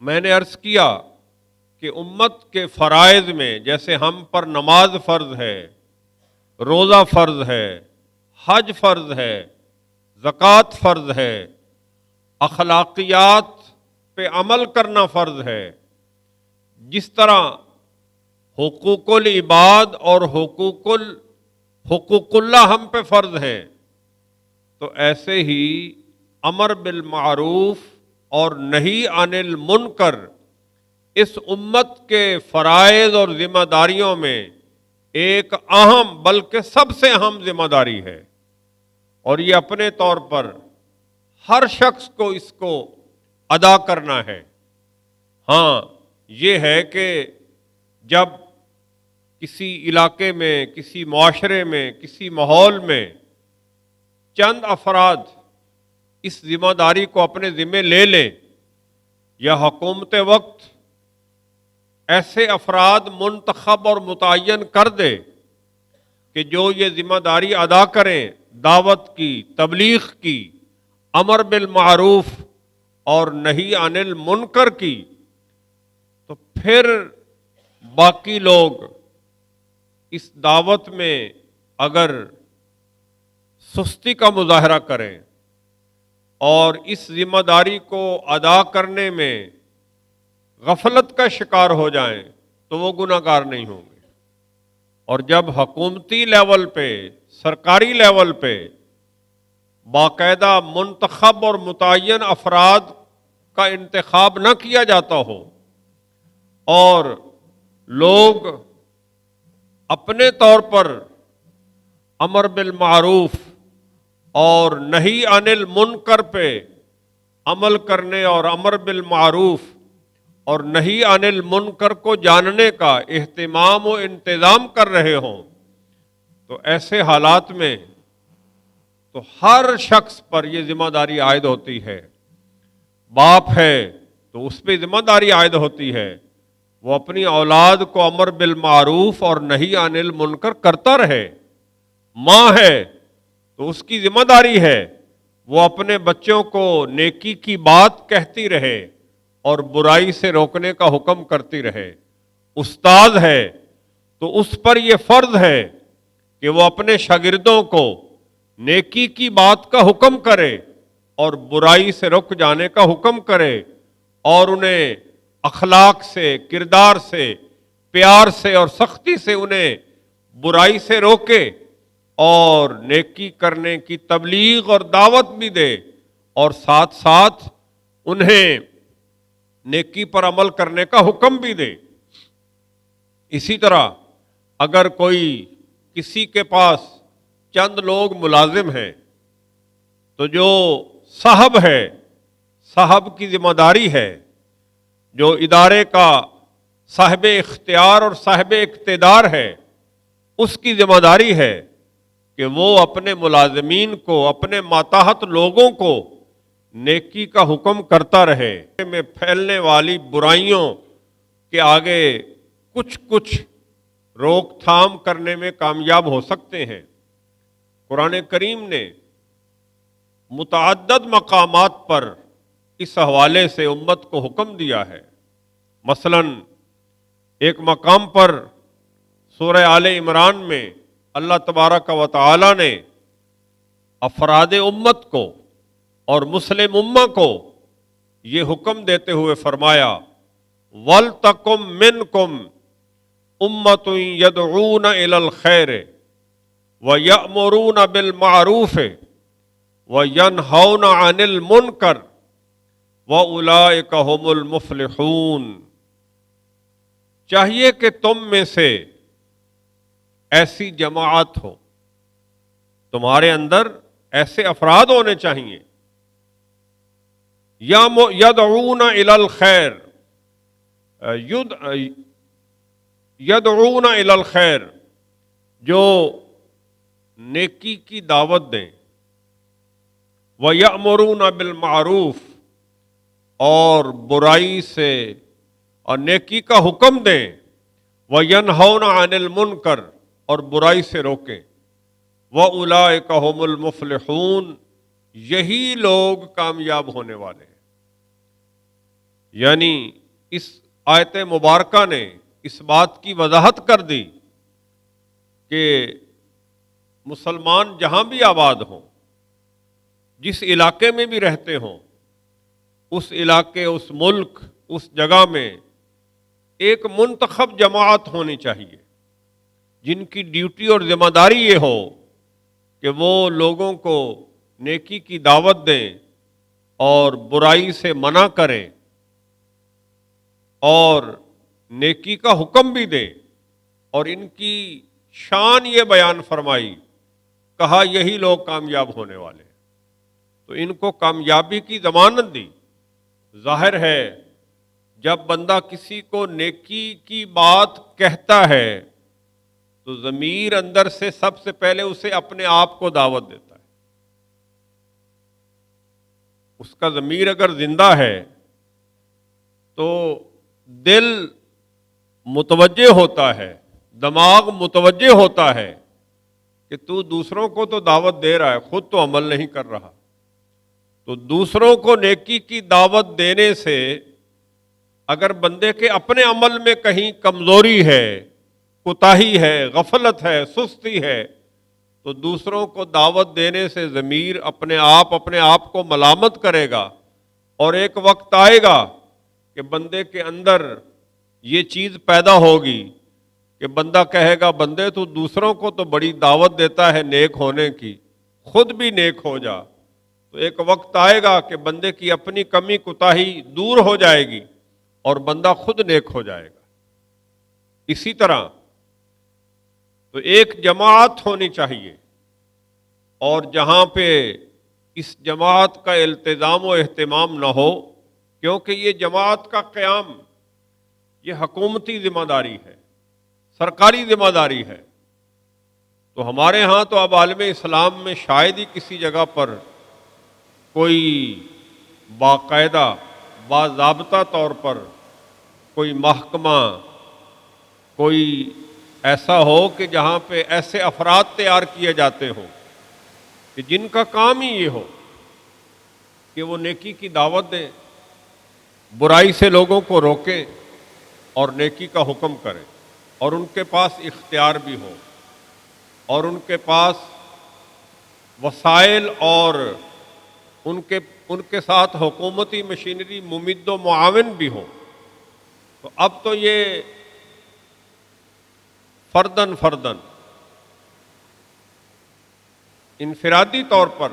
میں نے عرض کیا کہ امت کے فرائض میں جیسے ہم پر نماز فرض ہے، روزہ فرض ہے، حج فرض ہے، زکوٰۃ فرض ہے، اخلاقیات پہ عمل کرنا فرض ہے، جس طرح حقوق العباد اور حقوق اللہ ہم پہ فرض ہیں، تو ایسے ہی امر بالمعروف اور نہی عن المنکر اس امت کے فرائض اور ذمہ داریوں میں ایک اہم بلکہ سب سے اہم ذمہ داری ہے، اور یہ اپنے طور پر ہر شخص کو اس کو ادا کرنا ہے۔ ہاں، یہ ہے کہ جب کسی علاقے میں، کسی معاشرے میں، کسی ماحول میں چند افراد اس ذمہ داری کو اپنے ذمے لے لیں، یا حکومت وقت ایسے افراد منتخب اور متعین کر دے کہ جو یہ ذمہ داری ادا کریں دعوت کی، تبلیغ کی، امر بالمعروف اور نہی عن المنکر کی، تو پھر باقی لوگ اس دعوت میں اگر سستی کا مظاہرہ کریں اور اس ذمہ داری کو ادا کرنے میں غفلت کا شکار ہو جائیں تو وہ گناہ گار نہیں ہوں گے۔ اور جب حکومتی لیول پہ، سرکاری لیول پہ باقاعدہ منتخب اور متعین افراد کا انتخاب نہ کیا جاتا ہو اور لوگ اپنے طور پر امر بالمعروف اور نہی عن المنکر پہ عمل کرنے اور امر بالمعروف اور نہی عن المنکر کو جاننے کا اہتمام و انتظام کر رہے ہوں، تو ایسے حالات میں تو ہر شخص پر یہ ذمہ داری عائد ہوتی ہے۔ باپ ہے تو اس پہ ذمہ داری عائد ہوتی ہے، وہ اپنی اولاد کو امر بالمعروف اور نہی عن المنکر کرتا رہے۔ ماں ہے تو اس کی ذمہ داری ہے وہ اپنے بچوں کو نیکی کی بات کہتی رہے اور برائی سے روکنے کا حکم کرتی رہے۔ استاد ہے تو اس پر یہ فرض ہے کہ وہ اپنے شاگردوں کو نیکی کی بات کا حکم کرے اور برائی سے رک جانے کا حکم کرے، اور انہیں اخلاق سے، کردار سے، پیار سے اور سختی سے انہیں برائی سے روکے اور نیکی کرنے کی تبلیغ اور دعوت بھی دے، اور ساتھ ساتھ انہیں نیکی پر عمل کرنے کا حکم بھی دے۔ اسی طرح اگر کوئی کسی کے پاس چند لوگ ملازم ہیں تو جو صاحب ہے، صاحب کی ذمہ داری ہے، جو ادارے کا صاحب اختیار اور صاحب اقتدار ہے، اس کی ذمہ داری ہے کہ وہ اپنے ملازمین کو، اپنے ماتحت لوگوں کو نیکی کا حکم کرتا رہے، میں پھیلنے والی برائیوں کے آگے کچھ روک تھام کرنے میں کامیاب ہو سکتے ہیں۔ قرآن کریم نے متعدد مقامات پر اس حوالے سے امت کو حکم دیا ہے۔ مثلا ایک مقام پر سورہ آل عمران میں اللہ تبارک و تعالی نے افراد امت کو اور مسلم امہ کو یہ حکم دیتے ہوئے فرمایا، وَلْتَكُمْ مِنْكُمْ أُمَّةٌ يَدْعُونَ إِلَى الْخَيْرِ وَيَأْمُرُونَ بِالْمَعْرُوفِ وَيَنْهَوْنَ عَنِ الْمُنْكَرِ وَأُولَئِكَ هُمُ الْمُفْلِحُونَ۔ چاہیے کہ تم میں سے ایسی جماعت ہو، تمہارے اندر ایسے افراد ہونے چاہیے، یدعون الی الخیر، یدعون الی الخیر، جو نیکی کی دعوت دیں، وَيَأْمُرُونَ بِالْمَعْرُوفِ، اور برائی سے اور نیکی کا حکم دیں، وَيَنْهَوْنَ عَنِ الْمُنْكَرِ، اور برائی سے روکیں، وَأُولَئِكَ هُمُ الْمُفْلِحُونَ، یہی لوگ کامیاب ہونے والے ہیں۔ یعنی اس آیت مبارکہ نے اس بات کی وضاحت کر دی کہ مسلمان جہاں بھی آباد ہوں، جس علاقے میں بھی رہتے ہوں، اس علاقے، اس ملک، اس جگہ میں ایک منتخب جماعت ہونی چاہیے جن کی ڈیوٹی اور ذمہ داری یہ ہو کہ وہ لوگوں کو نیکی کی دعوت دیں اور برائی سے منع کریں اور نیکی کا حکم بھی دیں، اور ان کی شان یہ بیان فرمائی، کہا یہی لوگ کامیاب ہونے والے ہیں، تو ان کو کامیابی کی ضمانت دی۔ ظاہر ہے جب بندہ کسی کو نیکی کی بات کہتا ہے تو ضمیر اندر سے سب سے پہلے اسے اپنے آپ کو دعوت دیتا ہے۔ اس کا ضمیر اگر زندہ ہے تو دل متوجہ ہوتا ہے، دماغ متوجہ ہوتا ہے کہ تو دوسروں کو تو دعوت دے رہا ہے، خود تو عمل نہیں کر رہا۔ تو دوسروں کو نیکی کی دعوت دینے سے اگر بندے کے اپنے عمل میں کہیں کمزوری ہے، کوتاہی ہے، غفلت ہے، سستی ہے، تو دوسروں کو دعوت دینے سے ضمیر اپنے آپ کو ملامت کرے گا، اور ایک وقت آئے گا کہ بندے کے اندر یہ چیز پیدا ہوگی کہ بندہ کہے گا بندے تو دوسروں کو تو بڑی دعوت دیتا ہے نیک ہونے کی، خود بھی نیک ہو جا۔ تو ایک وقت آئے گا کہ بندے کی اپنی کمی کوتاہی دور ہو جائے گی اور بندہ خود نیک ہو جائے گا۔ اسی طرح تو ایک جماعت ہونی چاہیے، اور جہاں پہ اس جماعت کا التزام و اہتمام نہ ہو، کیونکہ یہ جماعت کا قیام یہ حکومتی ذمہ داری ہے، سرکاری ذمہ داری ہے۔ تو ہمارے ہاں تو اب عالم اسلام میں شاید ہی کسی جگہ پر کوئی باقاعدہ باضابطہ طور پر کوئی محکمہ، کوئی ایسا ہو کہ جہاں پہ ایسے افراد تیار کیے جاتے ہوں کہ جن کا کام ہی یہ ہو کہ وہ نیکی کی دعوت دیں، برائی سے لوگوں کو روکیں اور نیکی کا حکم کریں، اور ان کے پاس اختیار بھی ہو، اور ان کے پاس وسائل اور ان کے ساتھ حکومتی مشینری ممد و معاون بھی ہو۔ تو اب تو یہ فردن انفرادی طور پر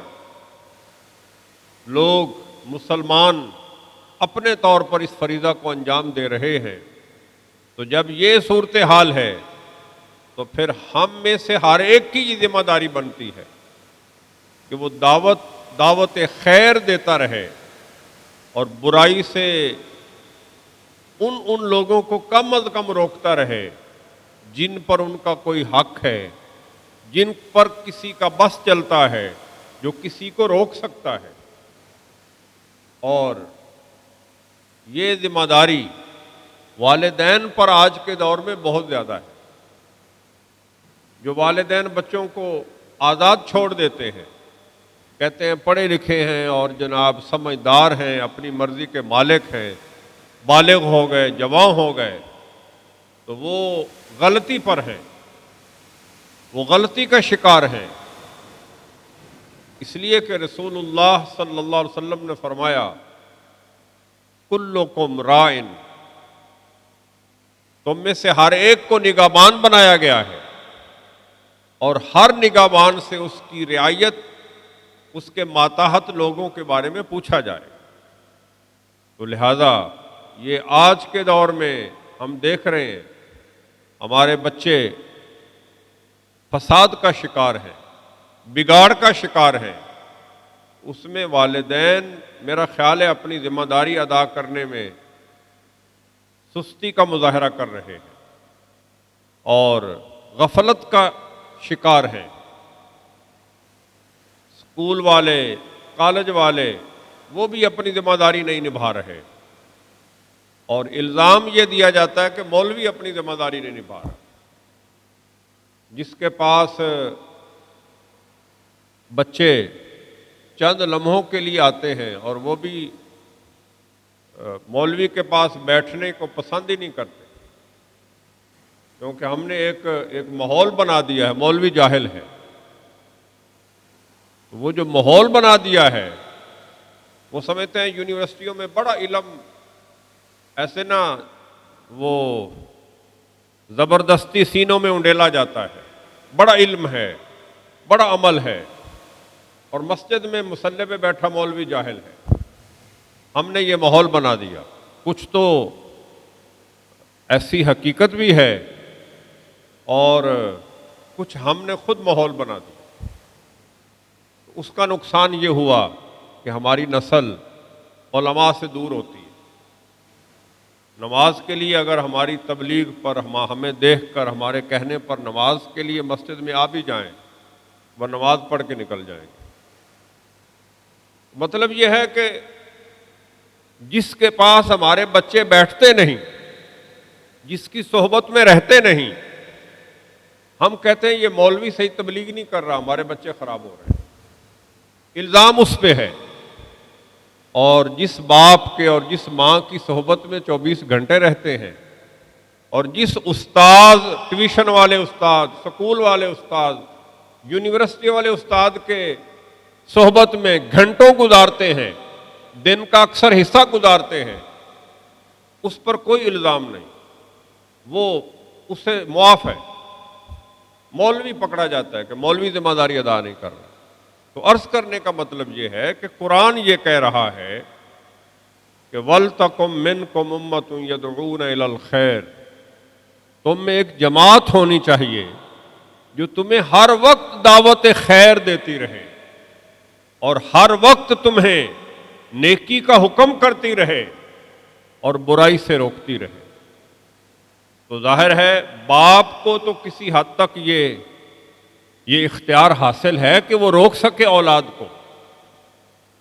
لوگ مسلمان اپنے طور پر اس فریضہ کو انجام دے رہے ہیں۔ تو جب یہ صورتحال ہے تو پھر ہم میں سے ہر ایک کی یہ ذمہ داری بنتی ہے کہ وہ دعوت خیر دیتا رہے اور برائی سے ان لوگوں کو کم از کم روکتا رہے جن پر ان کا کوئی حق ہے، جن پر کسی کا بس چلتا ہے، جو کسی کو روک سکتا ہے۔ اور یہ ذمہ داری والدین پر آج کے دور میں بہت زیادہ ہے۔ جو والدین بچوں کو آزاد چھوڑ دیتے ہیں، کہتے ہیں پڑھے لکھے ہیں اور جناب سمجھدار ہیں، اپنی مرضی کے مالک ہیں، بالغ ہو گئے، جوان ہو گئے، تو وہ غلطی پر ہیں، وہ غلطی کا شکار ہیں۔ اس لیے کہ رسول اللہ صلی اللہ علیہ وسلم نے فرمایا کلکم رائن، تم میں سے ہر ایک کو نگہبان بنایا گیا ہے، اور ہر نگہبان سے اس کی رعایت، اس کے ماتحت لوگوں کے بارے میں پوچھا جائے۔ تو لہذا یہ آج کے دور میں ہم دیکھ رہے ہیں ہمارے بچے فساد کا شکار ہیں، بگاڑ کا شکار ہیں۔ اس میں والدین میرا خیال ہے اپنی ذمہ داری ادا کرنے میں سستی کا مظاہرہ کر رہے ہیں اور غفلت کا شکار ہیں۔ اسکول والے، کالج والے، وہ بھی اپنی ذمہ داری نہیں نبھا رہے، اور الزام یہ دیا جاتا ہے کہ مولوی اپنی ذمہ داری نہیں نبھا رہا۔ جس کے پاس بچے چند لمحوں کے لیے آتے ہیں اور وہ بھی مولوی کے پاس بیٹھنے کو پسند ہی نہیں کرتے، کیونکہ ہم نے ایک ماحول بنا دیا ہے، مولوی جاہل ہے۔ وہ جو ماحول بنا دیا ہے، وہ سمجھتے ہیں یونیورسٹیوں میں بڑا علم، ایسے نہ وہ زبردستی سینوں میں انڈیلا جاتا ہے، بڑا علم ہے، بڑا عمل ہے، اور مسجد میں مصلی پہ بیٹھا مولوی جاہل ہے۔ ہم نے یہ ماحول بنا دیا۔ کچھ تو ایسی حقیقت بھی ہے اور کچھ ہم نے خود ماحول بنا دیا۔ اس کا نقصان یہ ہوا کہ ہماری نسل علماء سے دور ہوتی ہے۔ نماز کے لیے اگر ہماری تبلیغ پر ہمیں دیکھ کر ہمارے کہنے پر نماز کے لیے مسجد میں آ بھی جائیں، وہ نماز پڑھ کے نکل جائیں گے۔ مطلب یہ ہے کہ جس کے پاس ہمارے بچے بیٹھتے نہیں، جس کی صحبت میں رہتے نہیں، ہم کہتے ہیں یہ مولوی صحیح تبلیغ نہیں کر رہا، ہمارے بچے خراب ہو رہے ہیں۔ الزام اس پہ ہے۔ اور جس باپ کے اور جس ماں کی صحبت میں 24 گھنٹے رہتے ہیں، اور جس استاد، ٹیوشن والے استاد، سکول والے استاد، یونیورسٹی والے استاد کے صحبت میں گھنٹوں گزارتے ہیں، دن کا اکثر حصہ گزارتے ہیں، اس پر کوئی الزام نہیں، وہ اس سے معاف ہے۔ مولوی پکڑا جاتا ہے کہ مولوی ذمہ داری ادا نہیں کر رہا۔ تو عرض کرنے کا مطلب یہ ہے کہ قرآن یہ کہہ رہا ہے کہ وَلْتَكُمْ مِنْكُمْ أُمَّةٌ يَدْعُونَ إِلَى الْخَيْرِ، تم میں ایک جماعت ہونی چاہیے جو تمہیں ہر وقت دعوت خیر دیتی رہے اور ہر وقت تمہیں نیکی کا حکم کرتی رہے اور برائی سے روکتی رہے۔ تو ظاہر ہے باپ کو تو کسی حد تک یہ اختیار حاصل ہے کہ وہ روک سکے اولاد کو۔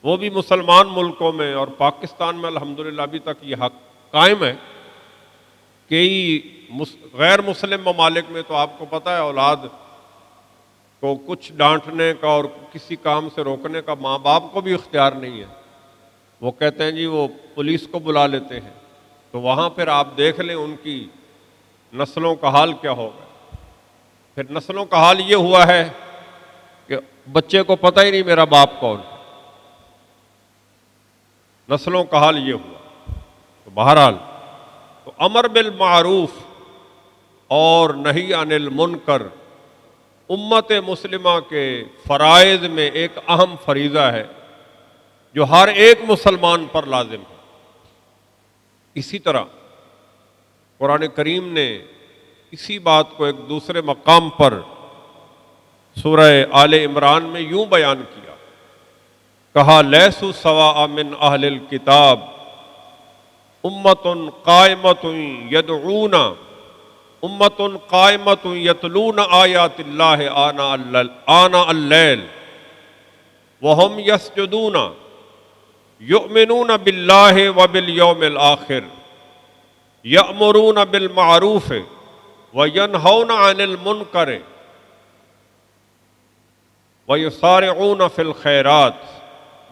وہ بھی مسلمان ملکوں میں اور پاکستان میں الحمدللہ ابھی تک یہ حق قائم ہے۔ کئی غیر مسلم ممالک میں تو آپ کو پتہ ہے اولاد کو کچھ ڈانٹنے کا اور کسی کام سے روکنے کا ماں باپ کو بھی اختیار نہیں ہے۔ وہ کہتے ہیں جی وہ پولیس کو بلا لیتے ہیں۔ تو وہاں پھر آپ دیکھ لیں ان کی نسلوں کا حال کیا ہوگا۔ پھر نسلوں کا حال یہ ہوا ہے کہ بچے کو پتہ ہی نہیں میرا باپ کون ہے۔ نسلوں کا حال یہ ہوا۔ تو بہرحال تو امر بالمعروف اور نہی عن المنکر امت مسلمہ کے فرائض میں ایک اہم فریضہ ہے جو ہر ایک مسلمان پر لازم ہے۔ اسی طرح قرآن کریم نے اسی بات کو ایک دوسرے مقام پر سورہ آل عمران میں یوں بیان کیا، کہا لیسوا سواء من اہل الکتاب امۃ قائمۃ یدعون امۃ قائمۃ یتلون آیات اللہ آناء اللیل وہم یسجدون یؤمنون باللہ وبالیوم الآخر یأمرون بالمعروف وینہون عن المنکر ویسارعون فی الخیرات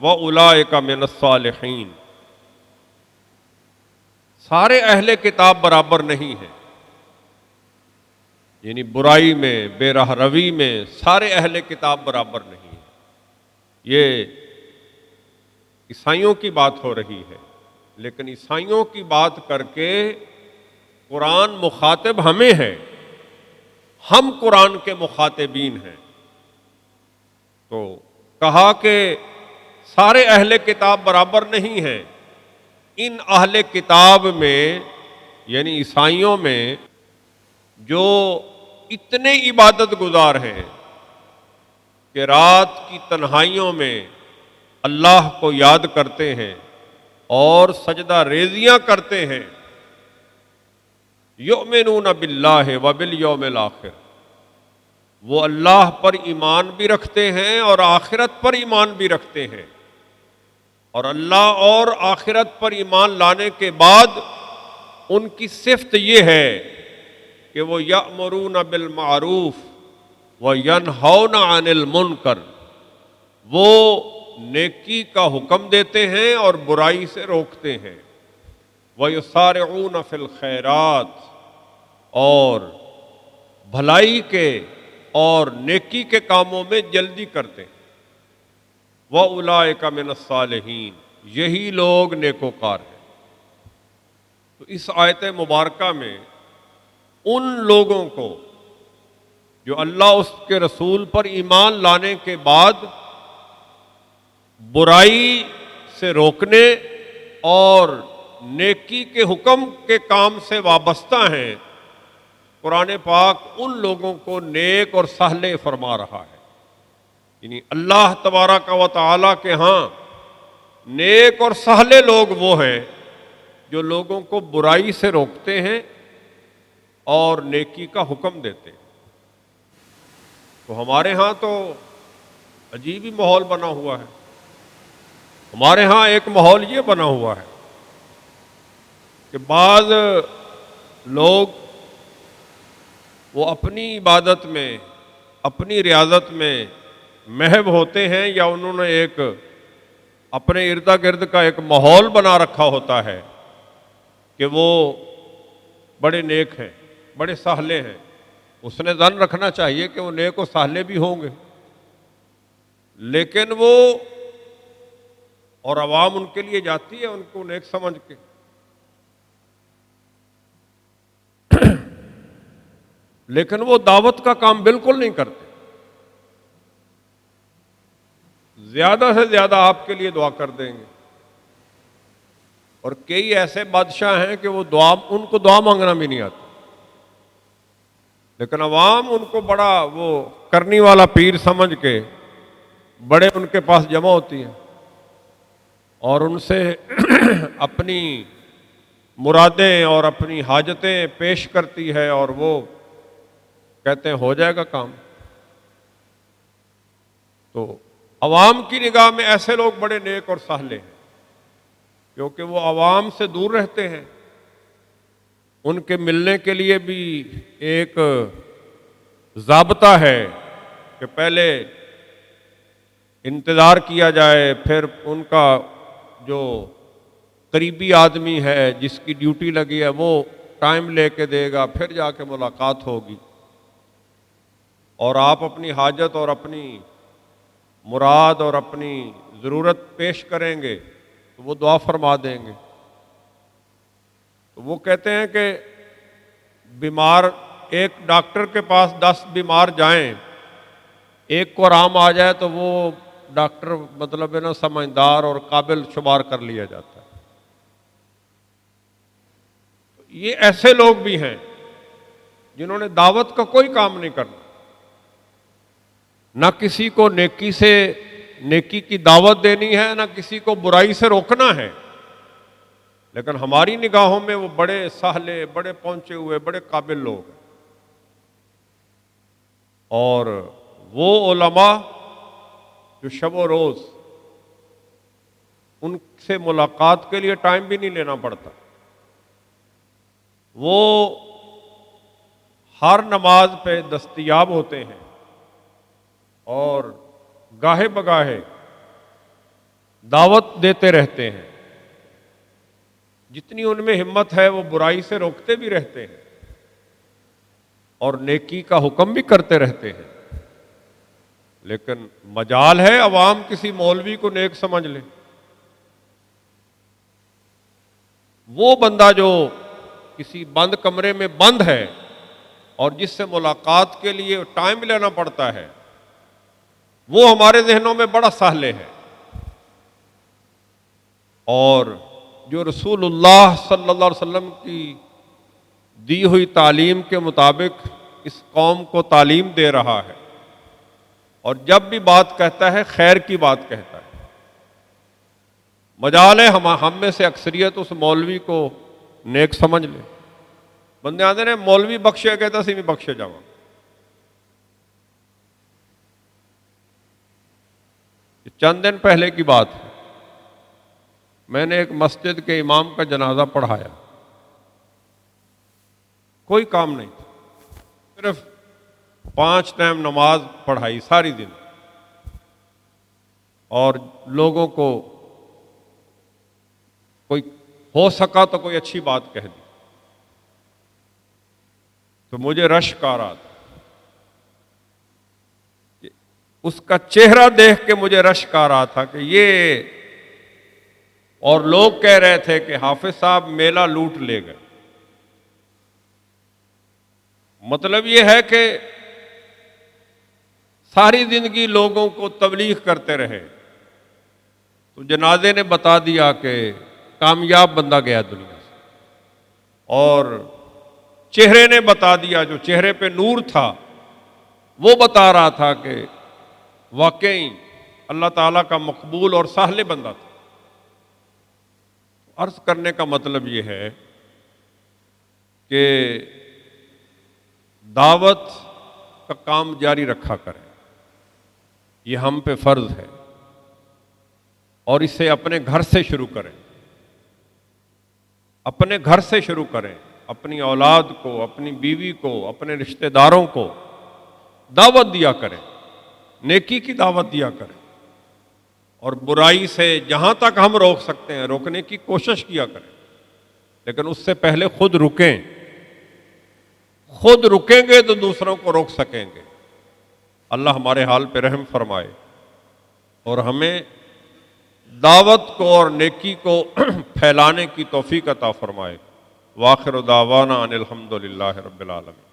وَأُولَئِكَ مِنَ الصَّالِحِينَ۔ سارے اہل کتاب برابر نہیں ہیں، یعنی برائی میں، بے راہ روی میں سارے اہل کتاب برابر نہیں ہیں۔ یہ عیسائیوں کی بات ہو رہی ہے، لیکن عیسائیوں کی بات کر کے قرآن مخاطب ہمیں ہے، ہم قرآن کے مخاطبین ہیں۔ تو کہا کہ سارے اہل کتاب برابر نہیں ہیں، ان اہل کتاب میں یعنی عیسائیوں میں جو اتنے عبادت گزار ہیں کہ رات کی تنہائیوں میں اللہ کو یاد کرتے ہیں اور سجدہ ریزیاں کرتے ہیں، یؤمنون باللہ وبالیوم الآخر، وہ اللہ پر ایمان بھی رکھتے ہیں اور آخرت پر ایمان بھی رکھتے ہیں، اور اللہ اور آخرت پر ایمان لانے کے بعد ان کی صفت یہ ہے کہ وہ یأمرون بالمعروف وینہون عن المنکر، وہ نیکی کا حکم دیتے ہیں اور برائی سے روکتے ہیں۔ وَيُسَارِعُونَ فِي الْخَيْرَاتِ، اور بھلائی کے اور نیکی کے کاموں میں جلدی کرتے ہیں۔ وَأُولَٰئِكَ مِنَ الصَّالِحِينَ، یہی لوگ نیکوکار ہیں۔ تو اس آیت مبارکہ میں ان لوگوں کو جو اللہ اس کے رسول پر ایمان لانے کے بعد برائی سے روکنے اور نیکی کے حکم کے کام سے وابستہ ہیں، قرآن پاک ان لوگوں کو نیک اور صالح فرما رہا ہے۔ یعنی اللہ تبارک و تعالیٰ کے ہاں نیک اور صالح لوگ وہ ہیں جو لوگوں کو برائی سے روکتے ہیں اور نیکی کا حکم دیتے ہیں۔ تو ہمارے ہاں تو عجیب ہی ماحول بنا ہوا ہے۔ ہمارے ہاں ایک ماحول یہ بنا ہوا ہے کہ بعض لوگ وہ اپنی عبادت میں، اپنی ریاضت میں محو ہوتے ہیں، یا انہوں نے ایک اپنے ارد گرد کا ایک ماحول بنا رکھا ہوتا ہے کہ وہ بڑے نیک ہیں، بڑے صالح ہیں۔ اس نے ظن رکھنا چاہیے کہ وہ نیک و صالح بھی ہوں گے، لیکن وہ اور عوام ان کے لیے جاتی ہے ان کو نیک سمجھ کے، لیکن وہ دعوت کا کام بالکل نہیں کرتے۔ زیادہ سے زیادہ آپ کے لیے دعا کر دیں گے، اور کئی ایسے بادشاہ ہیں کہ وہ ان کو دعا مانگنا بھی نہیں آتا، لیکن عوام ان کو بڑا وہ کرنی والا پیر سمجھ کے بڑے ان کے پاس جمع ہوتی ہے اور ان سے اپنی مرادیں اور اپنی حاجتیں پیش کرتی ہے، اور وہ کہتے ہیں ہو جائے گا کام۔ تو عوام کی نگاہ میں ایسے لوگ بڑے نیک اور صالح ہیں، کیونکہ وہ عوام سے دور رہتے ہیں۔ ان کے ملنے کے لیے بھی ایک ضابطہ ہے کہ پہلے انتظار کیا جائے، پھر ان کا جو قریبی آدمی ہے جس کی ڈیوٹی لگی ہے وہ ٹائم لے کے دے گا، پھر جا کے ملاقات ہوگی، اور آپ اپنی حاجت اور اپنی مراد اور اپنی ضرورت پیش کریں گے تو وہ دعا فرما دیں گے۔ تو وہ کہتے ہیں کہ بیمار، ایک ڈاکٹر کے پاس 10 بیمار جائیں، ایک کو آرام آ جائے تو وہ ڈاکٹر مطلب ہے نا سمجھدار اور قابل شمار کر لیا جاتا ہے۔ یہ ایسے لوگ بھی ہیں جنہوں نے دعوت کا کوئی کام نہیں کرنا، نہ کسی کو نیکی کی دعوت دینی ہے، نہ کسی کو برائی سے روکنا ہے، لیکن ہماری نگاہوں میں وہ بڑے صالح، بڑے پہنچے ہوئے، بڑے قابل لوگ ہیں۔ اور وہ علماء جو شب و روز ان سے ملاقات کے لیے ٹائم بھی نہیں لینا پڑتا، وہ ہر نماز پہ دستیاب ہوتے ہیں اور گاہے بگاہے دعوت دیتے رہتے ہیں، جتنی ان میں ہمت ہے وہ برائی سے روکتے بھی رہتے ہیں اور نیکی کا حکم بھی کرتے رہتے ہیں۔ لیکن مجال ہے عوام کسی مولوی کو نیک سمجھ لے۔ وہ بندہ جو کسی بند کمرے میں بند ہے اور جس سے ملاقات کے لیے ٹائم لینا پڑتا ہے، وہ ہمارے ذہنوں میں بڑا صالح ہے، اور جو رسول اللہ صلی اللہ علیہ وسلم کی دی ہوئی تعلیم کے مطابق اس قوم کو تعلیم دے رہا ہے، اور جب بھی بات کہتا ہے خیر کی بات کہتا ہے۔ مجال ہے ہم میں سے اکثریت اس مولوی کو نیک سمجھ لے۔ بندے آتے ہیں مولوی بخشے کہتا سی میں بخشے جاؤں۔ چند دن پہلے کی بات ہے، میں نے ایک مسجد کے امام کا جنازہ پڑھایا، کوئی کام نہیں، صرف 5 ٹائم نماز پڑھائی ساری دن، اور لوگوں کو کوئی ہو سکا تو کوئی اچھی بات کہہ دی، تو مجھے رشک آ رہا تھا کہ اس کا چہرہ دیکھ کے مجھے رشک آ رہا تھا کہ یہ، اور لوگ کہہ رہے تھے کہ حافظ صاحب میلہ لوٹ لے گئے۔ مطلب یہ ہے کہ ساری زندگی لوگوں کو تبلیغ کرتے رہے، تو جنازے نے بتا دیا کہ کامیاب بندہ گیا دنیا سے، اور چہرے نے بتا دیا، جو چہرے پہ نور تھا وہ بتا رہا تھا کہ واقعی اللہ تعالیٰ کا مقبول اور صالح بندہ تھا۔ عرض کرنے کا مطلب یہ ہے کہ دعوت کا کام جاری رکھا کریں، یہ ہم پہ فرض ہے، اور اسے اپنے گھر سے شروع کریں، اپنے گھر سے شروع کریں، اپنی اولاد کو، اپنی بیوی کو، اپنے رشتہ داروں کو دعوت دیا کریں، نیکی کی دعوت دیا کریں، اور برائی سے جہاں تک ہم روک سکتے ہیں روکنے کی کوشش کیا کریں، لیکن اس سے پہلے خود رکیں۔ خود رکیں گے تو دوسروں کو روک سکیں گے۔ اللہ ہمارے حال پہ رحم فرمائے اور ہمیں دعوت کو اور نیکی کو پھیلانے کی توفیق عطا فرمائے۔ وآخر دعوانا ان الحمد للہ رب العالمین۔